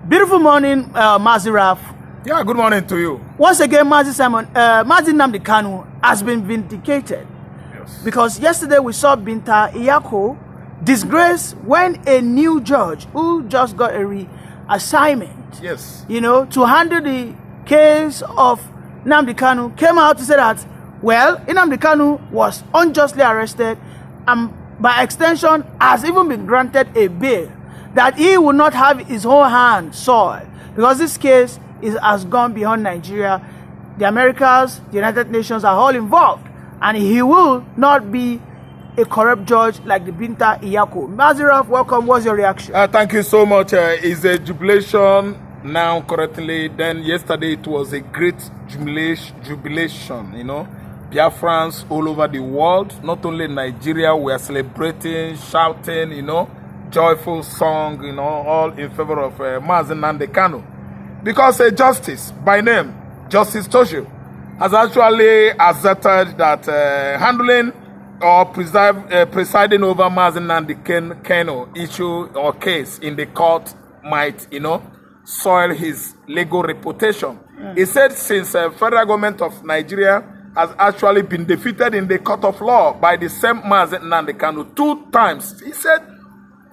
Beautiful morning, Mazi Raf. Yeah, good morning to you. Once again, Mazi Nnamdi Kanu has been vindicated. Yes. Because yesterday we saw Binta Iyako disgraced when a new judge who just got a reassignment, Yes, to handle the case of Nnamdi Kanu came out to say that, well, Nnamdi Kanu was unjustly arrested and by extension has even been granted a bail, that he will not have his whole hand soiled because this case has gone beyond Nigeria. The Americas, the United Nations are all involved, and he will not be a corrupt judge like the Binta Iyako. Mazi Raf, welcome. What's your reaction? thank you so much. It's a jubilation now currently. Then yesterday it was a great jubilation, Biafrans all over the world, not only Nigeria, we are celebrating, shouting, joyful song, all in favor of Mazi Nnamdi Kanu. Because a justice by name, Justice TOSHO, has actually asserted that handling or presiding over Mazi Nnamdi Kanu issue or case in the court might, soil his legal reputation. He said since federal government of Nigeria has actually been defeated in the court of law by the same Mazi Nnamdi Kanu 2 times. He said,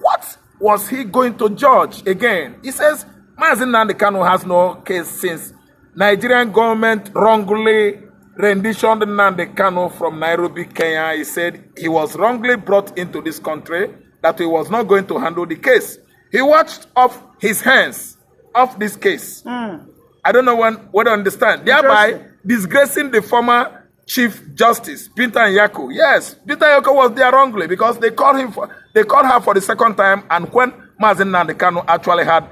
what was he going to judge again? He says, Mazi Nnamdi Kanu has no case since Nigerian government wrongly renditioned Nnamdi Kanu from Nairobi, Kenya. He said he was wrongly brought into this country, that he was not going to handle the case. He washed off his hands of this case. I don't know what to understand. Thereby disgracing the former Chief Justice, Binta Iyako. Yes, Binta Iyako was there wrongly because they called her for the second time, and when Mazi Nnamdi Kanu actually had,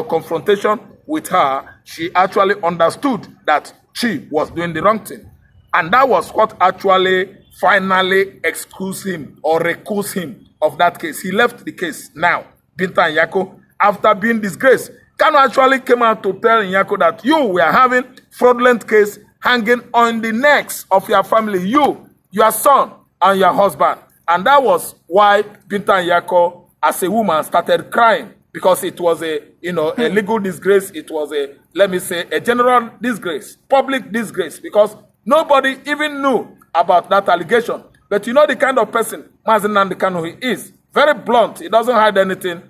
confrontation with her, she actually understood that she was doing the wrong thing. And that was what actually finally excused him or recused him of that case. He left the case. Now, Binta Iyako, after being disgraced, Kanu actually came out to tell Iyako that we are having fraudulent case hanging on the necks of your family, you, your son, and your husband. And that was why Binta Iyako, as a woman, started crying, because it was a legal disgrace. It was a general disgrace, public disgrace, because nobody even knew about that allegation. But the kind of person Mazi Nnamdi Kanu he is, very blunt. He doesn't hide anything.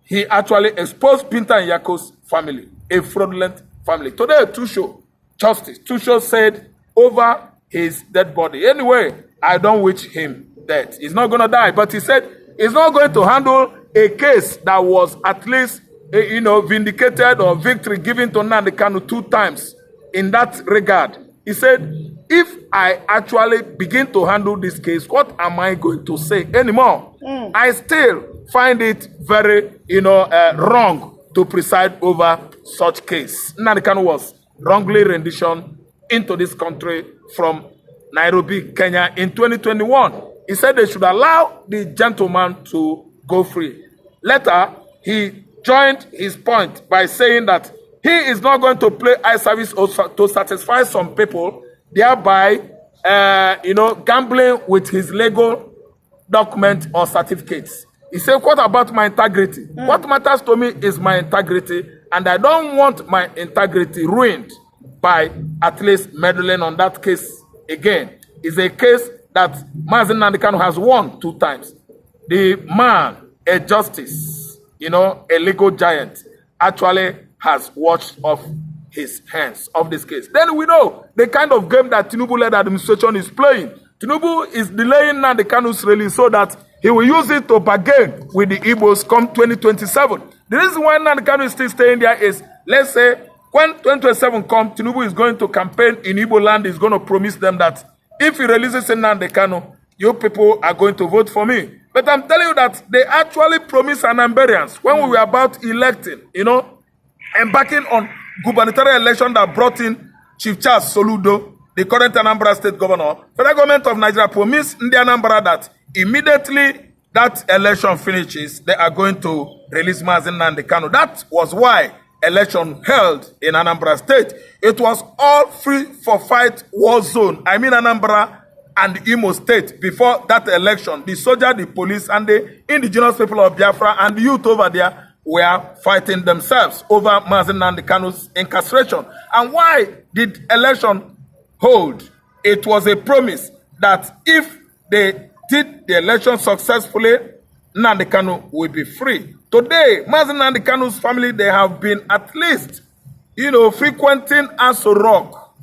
He actually exposed Binta Iyako's family, a fraudulent family. Today, TOSHO said over his dead body, anyway, I don't wish him death. He's not going to die, but he said he's not going to handle a case that was at least, vindicated or victory given to Nnamdi Kanu 2 times in that regard. He said, if I actually begin to handle this case, what am I going to say anymore? I still find it very, wrong to preside over such case. Nnamdi Kanu was wrongly renditioned into this country from Nairobi, Kenya in 2021. He said they should allow the gentleman to go free. Later, he joined his point by saying that he is not going to play eye service to satisfy some people, thereby, gambling with his legal document or certificates. He said, what about my integrity? What matters to me is my integrity, and I don't want my integrity ruined by at least meddling on that case again. It's a case that Mazi Nnamdi Kanu has won 2 times. The man, a justice, a legal giant, actually has washed off his hands of this case. Then we know the kind of game that TINUBU-led administration is playing. TINUBU is delaying Nnamdi Kanu's release so that he will use it to bargain with the Igbos come 2027. The reason why Nnamdi Kanu is still staying there is, let's say, when 2027 comes, TINUBU is going to campaign in Igbo land, is going to promise them that if he releases Nnamdi Kanu, you people are going to vote for me. But I'm telling you that they actually promised Anambarians when we were about electing, embarking on gubernatorial election that brought in Chief Charles Soludo, the current Anambra State Governor. Federal government of Nigeria promised in the Anambra that immediately that election finishes, they are going to release Mazi Nnamdi Kanu. That was why election held in Anambra State. It was all free for fight war zone. I mean Anambra and Imo State. Before that election, the soldier, the police, and the indigenous people of Biafra and the youth over there were fighting themselves over Mazi Nnamdi Kanu's incarceration. And why did election hold? It was a promise that if they did the election successfully, Nnamdi Kanu will be free. Today, Mazi Nnamdi Kanu's family, they have been at least, frequenting Aso Rock,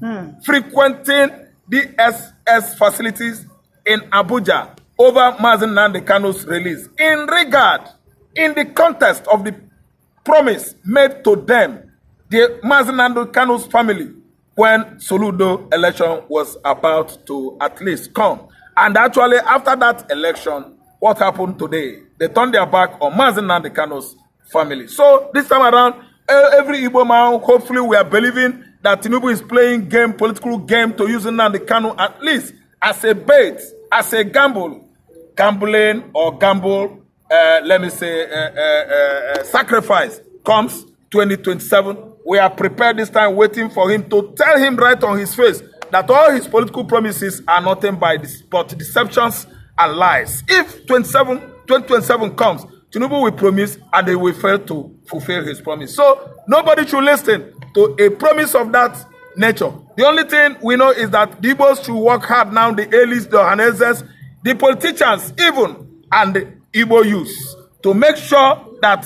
frequenting DSS facilities in Abuja over Mazi Nnamdi Kanu's release. In the context of the promise made to them, the Mazi Nnamdi Kanu's family, when Soludo election was about to at least come. And actually, after that election, what happened today? They turned their back on Mazi Nnamdi Kanu's family. So this time around, every Igbo man, hopefully we are believing that TINUBU is playing political game to use Nnamdi Kanu at least as a bait, as a gambling or gamble, sacrifice comes 2027. We are prepared this time, waiting for him to tell him right on his face that all his political promises are nothing but deceptions and lies. If 2027 comes, TINUBU will promise and they will fail to fulfill his promise. So nobody should listen to a promise of that nature. The only thing we know is that the Igbos should work hard now, the elites, the Ohanezes, the politicians even, and the Igbo youths, to make sure that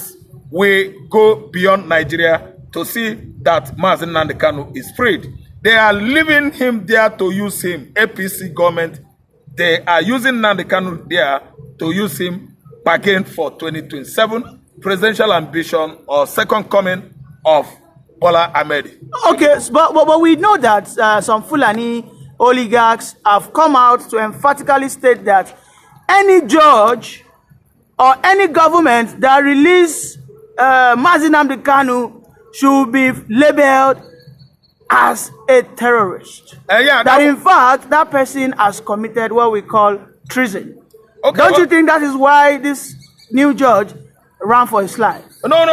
we go beyond Nigeria to see that Mazi Nnamdi Kanu is freed. They are leaving him there to use him. APC government, they are using Nnamdi Kanu there to use him again for 2027 presidential ambition or second coming of BOLA AHMED. Okay, but we know that some Fulani oligarchs have come out to emphatically state that any judge or any government that release Mazi Nnamdi Kanu should be labeled as a terrorist. That in fact, that person has committed what we call treason. Okay, Don't you think that is why this new judge ran for his life? No.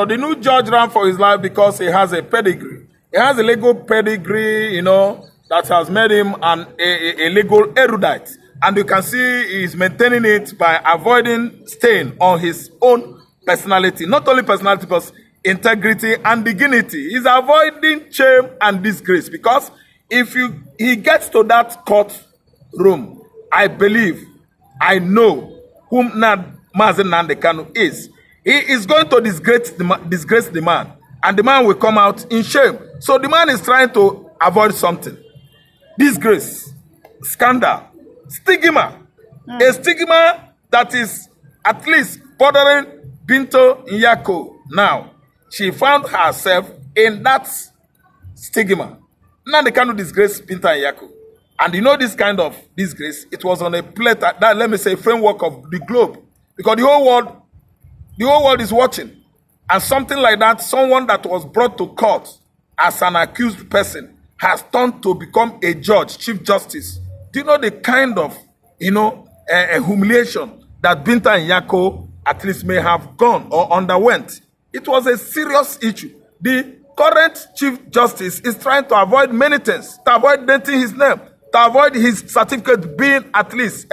The new judge ran for his life because he has a pedigree. He has a legal pedigree, that has made him a legal erudite. And you can see he's maintaining it by avoiding stain on his own personality. Not only personality, but integrity and dignity. He's avoiding shame and disgrace, because if he gets to that court room, I know whom Mazi Nnamdi Kanu is. He is going to disgrace the man, and the man will come out in shame. So the man is trying to avoid something. Disgrace, scandal, stigma. A stigma that is at least bordering Binto Nyako now. She found herself in that stigma. Nnamdi Kanu disgraced Binta Nyako. And this kind of disgrace, it was on a plate that, framework of the globe. Because the whole world is watching. And something like that, someone that was brought to court as an accused person has turned to become a judge, chief justice. Do you know the kind of, a humiliation that Binta Nyako at least may have gone or underwent? It was a serious issue. The current chief justice is trying to avoid many things, to avoid denting his name, to avoid his certificate being at least,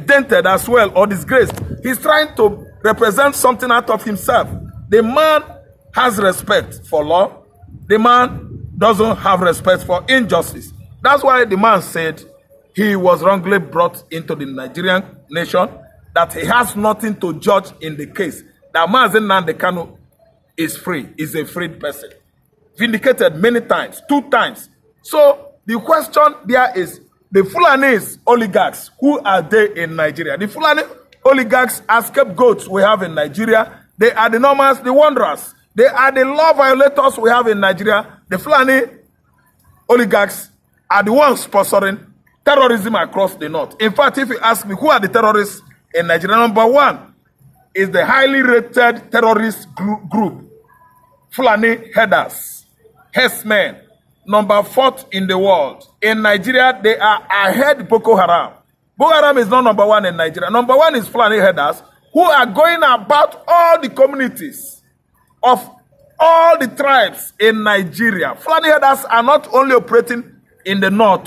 dented as well or disgraced. He's trying to represent something out of himself. The man has respect for law. The man doesn't have respect for injustice. That's why the man said he was wrongly brought into the Nigerian nation, that he has nothing to judge in the case, that Mazi Nnamdi Kanu is free, is a freed person. Vindicated many times, 2 times. So the question there is, the Fulani oligarchs, who are they in Nigeria? The Fulani oligarchs are scapegoats we have in Nigeria. They are the nomads, the wanderers. They are the law violators we have in Nigeria. The Fulani oligarchs are the ones sponsoring terrorism across the north. In fact, if you ask me, who are the terrorists in Nigeria? Number 1 is the highly rated terrorist group, Fulani headers, herdsmen, number 4th in the world. In Nigeria, they are ahead Boko Haram. Boko Haram is not number 1 in Nigeria. Number 1 is Fulani headers, who are going about all the communities of all the tribes in Nigeria. Fulani headers are not only operating in the north,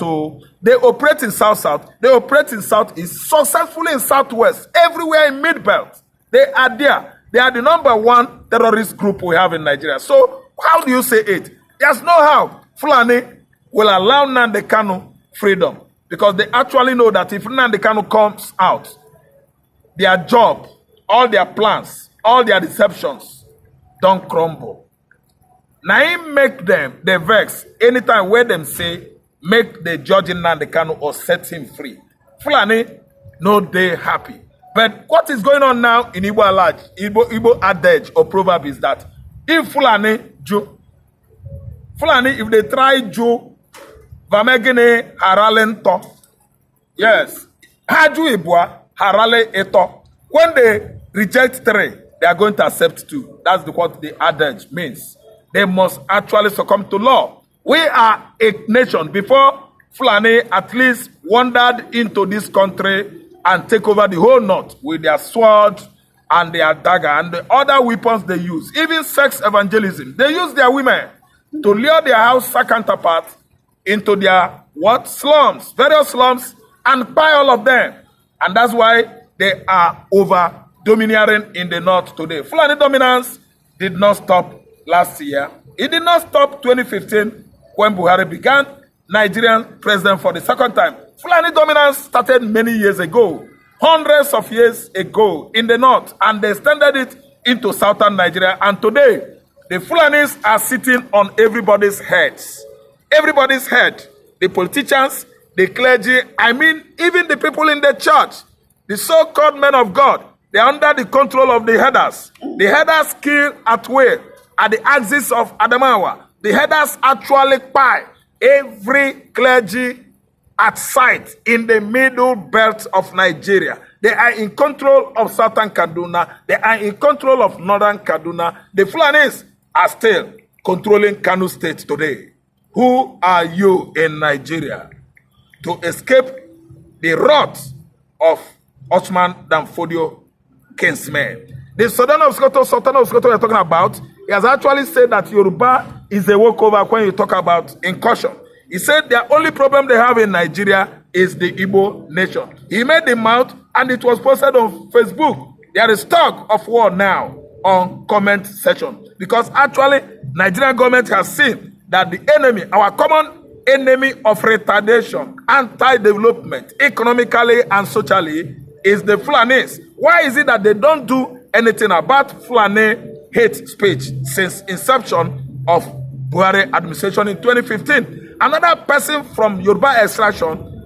they operate in south-south, they operate in southeast, successfully in southwest, everywhere in mid-belt. They are there. They are the #1 terrorist group we have in Nigeria. So how do you say it? There's no how Fulani will allow Nnamdi Kanu freedom, because they actually know that if Nnamdi Kanu comes out, their job, all their plans, all their deceptions don't crumble. Now him make them, they vex anytime where them say make the judge in Nnamdi Kanu or set him free. Fulani, no, they happy. But what is going on now in Igbo adage or proverb is that if Fulani, if they try Jew, Vamegene haralento, yes, Haju Ibwa harale eto. When they reject 3, they are going to accept 2. That's what the adage means. They must actually succumb to law. We are a nation. Before Fulani at least wandered into this country and take over the whole north with their sword and their dagger and the other weapons they use. Even sex evangelism. They use their women to lure their house counterparts into their slums, various slums, and buy all of them. And that's why they are domineering in the north today. Fulani dominance did not stop last year. It did not stop 2015 when Buhari began Nigerian president for the 2nd time. Fulani dominance started many years ago, hundreds of years ago in the north, and they extended it into southern Nigeria. And today, the Fulanis are sitting on everybody's heads. Everybody's head. The politicians, the clergy, I mean, even the people in the church, the so-called men of God, they are under the control of the headers. The headers kill at will at the axis of Adamawa. The headers actually buy every clergy at sight in the middle belt of Nigeria. They are in control of southern Kaduna. They are in control of northern Kaduna. The Fulanis are still controlling Kanu State today. Who are you in Nigeria to escape the wrath of Osman Danfodio kinsmen? The Sultan of Sokoto we're talking about, he has actually said that Yoruba is a walkover when you talk about incursion. He said the only problem they have in Nigeria is the Igbo nation. He made the mouth and it was posted on Facebook. There is talk of war now on comment section because actually Nigerian government has seen that the enemy, our common enemy of retardation, anti-development, economically and socially, is the Fulanis. Why is it that they don't do anything about Fulani hate speech since inception of Buhari administration in 2015? Another person from Yoruba extraction,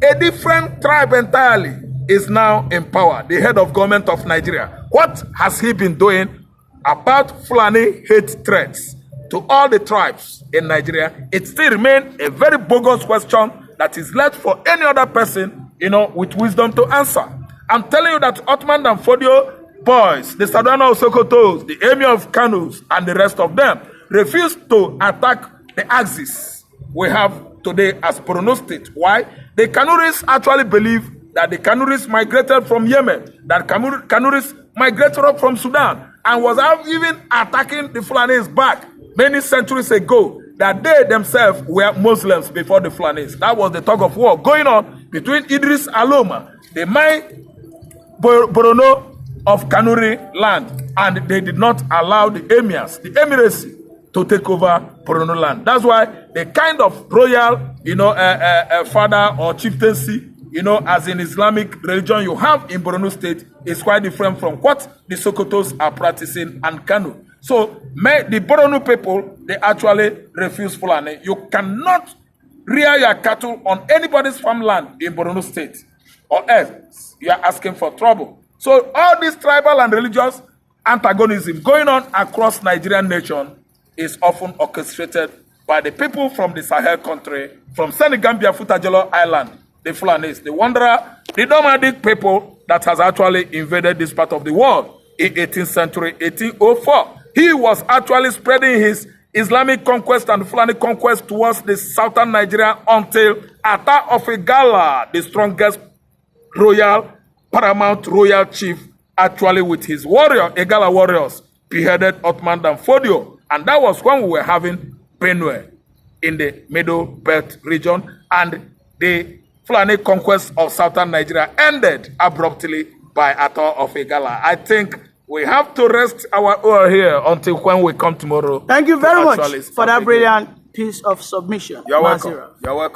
a different tribe entirely, is now in power, the head of government of Nigeria. What has he been doing about Fulani hate threats to all the tribes in Nigeria? It still remains a very bogus question that is left for any other person, with wisdom to answer. I'm telling you that Ottoman and Fodio boys, the Sadana of Sokotos, the Emir of Kanus, and the rest of them refused to attack the axis we have today as Borno State. Why? The Kanuris actually believe that the Kanuris migrated from Yemen, that Kanuris migrated from Sudan, and was even attacking the Fulanis back many centuries ago, that they themselves were Muslims before the Fulanis. That was the tug of war going on between Idris Aloma, the Borno of Kanuri land, and they did not allow the emirs, the emiracy, to take over Borno land. That's why the kind of royal, father or chieftaincy, as in Islamic religion you have in Borno State is quite different from what the Sokotos are practicing and Kanu. So the Borno people, they actually refuse Fulani. You cannot rear your cattle on anybody's farmland in Borno State, or else you are asking for trouble. So all this tribal and religious antagonism going on across Nigerian nation is often orchestrated by the people from the Sahel country, from Senegambia, Futajolo Island, the Fulanis, the wanderer, the nomadic people that has actually invaded this part of the world in 18th century, 1804. He was actually spreading his Islamic conquest and Fulani conquest towards the southern Nigeria until Ata of Igala, the strongest paramount royal chief, actually with his Igala warriors, beheaded Ottoman Danfodio. And that was when we were having Benue in the Middle Belt region, and the Fulani conquest of southern Nigeria ended abruptly by author of a gala. I think we have to rest our oar here until when we come tomorrow. Thank you very much for that brilliant piece of submission. You're welcome. You're welcome.